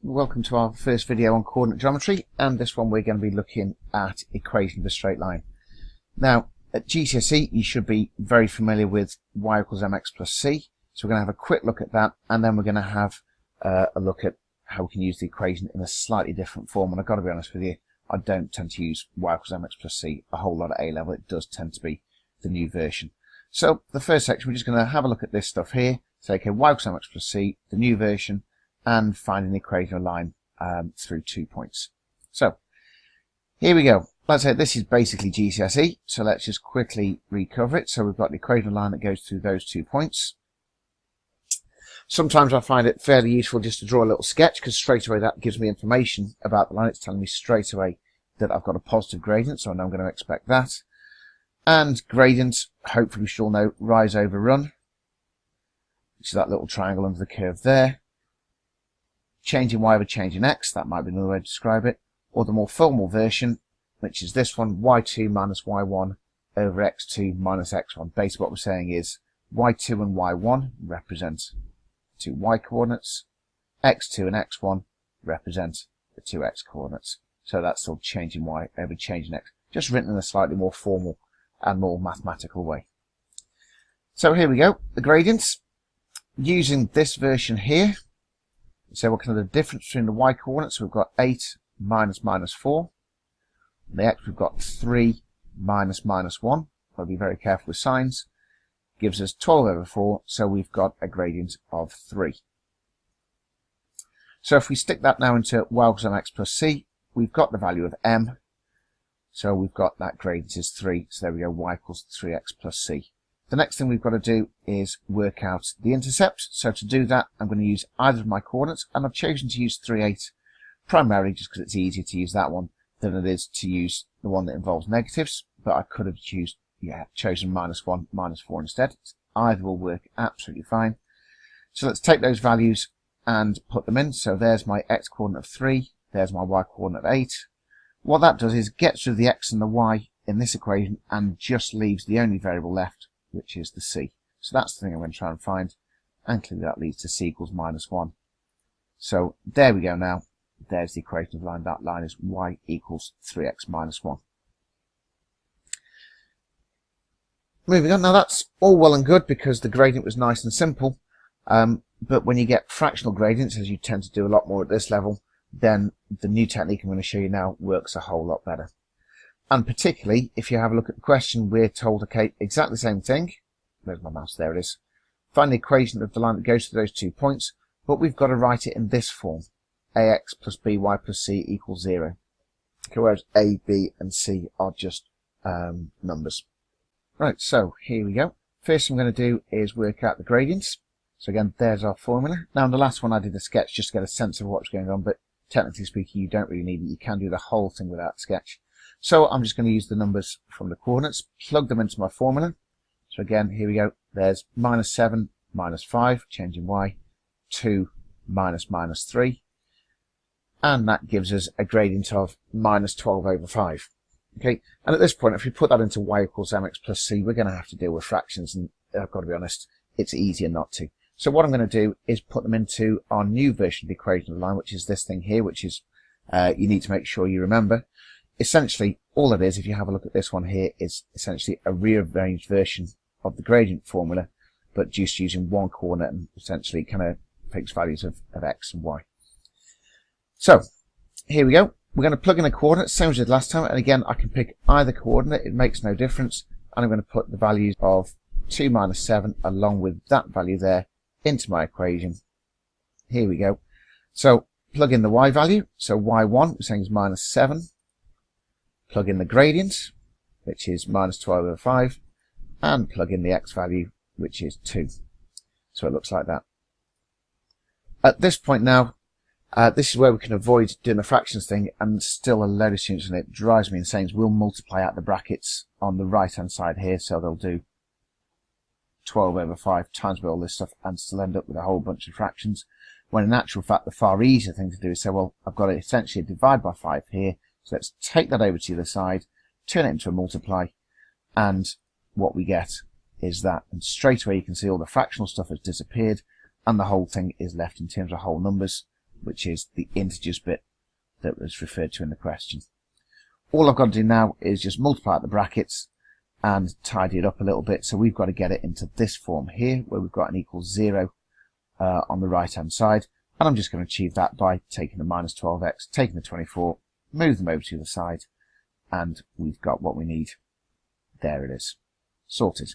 Welcome to our first video on coordinate geometry, and this one we're going to be looking at equation of a straight line. Now at GCSE you should be very familiar with y equals mx plus c, so we're going to have a quick look at that, and then we're going to have a look at how we can use the equation in a slightly different form. And I've got to be honest with you, I don't tend to use y equals mx plus c a whole lot at A level. It does tend to be the new version. So the first section we're just going to have a look at this stuff here, say okay, y equals mx plus c, the new version, and finding the equation of a line through 2 points. So here we go. Let's say this is basically GCSE, so let's just quickly recover it. So we've got the equation of a line that goes through those 2 points. Sometimes I find it fairly useful just to draw a little sketch, because straight away that gives me information about the line. It's telling me straight away that I've got a positive gradient, so I know I'm going to expect that. And gradient, hopefully we should all know, rise over run, which is that little triangle under the curve there. Change in y over change in x, that might be another way to describe it. Or the more formal version, which is this one, y2 minus y1 over x2 minus x1. Basically what we're saying is y2 and y1 represent two y coordinates, x2 and x1 represent the two x coordinates. So that's still change in y over change in x, just written in a slightly more formal and more mathematical way. So here we go, the gradients. Using this version here, so what kind of the difference between the y coordinates? We've got 8 minus minus 4. The x we've got 3 minus minus 1. I'll be very careful with signs. Gives us 12 over 4, so we've got a gradient of 3. So if we stick that now into y equals mx plus c, we've got the value of m. So we've got that gradient is 3, so there we go, y equals 3x plus c. The next thing we've got to do is work out the intercept. So to do that, I'm going to use either of my coordinates, and I've chosen to use 3, 8 primarily just because it's easier to use that one than it is to use the one that involves negatives. But I could have chosen minus 1, minus 4 instead. Either will work absolutely fine. So let's take those values and put them in. So there's my x coordinate of 3, there's my y coordinate of 8. What that does is gets rid of the x and the y in this equation and just leaves the only variable left, which is the c. So that's the thing I'm going to try and find, and clearly that leads to c equals minus 1. So there we go now. There's the equation of the line. That line is y equals 3x minus 1. Moving on, now that's all well and good because the gradient was nice and simple, but when you get fractional gradients, as you tend to do a lot more at this level, then the new technique I'm going to show you now works a whole lot better. And particularly, if you have a look at the question, we're told, okay, exactly the same thing. Where's my mouse? There it is. Find the equation of the line that goes to those 2 points, but we've got to write it in this form. ax plus by plus c equals 0. Okay, whereas a, b, and c are just numbers. Right, so here we go. First thing I'm going to do is work out the gradients. So again, there's our formula. Now in the last one I did a sketch just to get a sense of what's going on, but technically speaking, you don't really need it. You can do the whole thing without a sketch. So I'm just going to use the numbers from the coordinates, plug them into my formula. So again, here we go. There's minus 7, minus 5, change in y, 2, minus minus 3. And that gives us a gradient of minus 12 over 5. Okay, and at this point, if we put that into y equals mx plus c, we're going to have to deal with fractions, and I've got to be honest, it's easier not to. So what I'm going to do is put them into our new version of the equation of the line, which is this thing here, which is, you need to make sure you remember. Essentially, all it is, if you have a look at this one here, is essentially a rearranged version of the gradient formula, but just using one coordinate and essentially kind of fixed values of x and y. So, here we go. We're going to plug in a coordinate, same as we did last time, and again, I can pick either coordinate, it makes no difference, and I'm going to put the values of 2 minus 7 along with that value there into my equation. Here we go. So, plug in the y value, so y1, we're saying is minus 7. Plug in the gradient, which is minus 12 over 5, and plug in the x value, which is 2. So it looks like that. At this point now, this is where we can avoid doing the fractions thing, and still a load of students, and it drives me insane. We'll multiply out the brackets on the right hand side here, so they'll do 12 over 5 times by all this stuff and still end up with a whole bunch of fractions, when in actual fact the far easier thing to do is say, well, I've got to essentially divide by 5 here. So let's take that over to the other side, turn it into a multiply, and what we get is that. And straight away you can see all the fractional stuff has disappeared, and the whole thing is left in terms of whole numbers, which is the integers bit that was referred to in the question. All I've got to do now is just multiply out the brackets and tidy it up a little bit. So we've got to get it into this form here, where we've got an equals 0 on the right hand side. And I'm just going to achieve that by taking the minus 12x, taking the 24, move them over to the side, and we've got what we need. There it is. Sorted.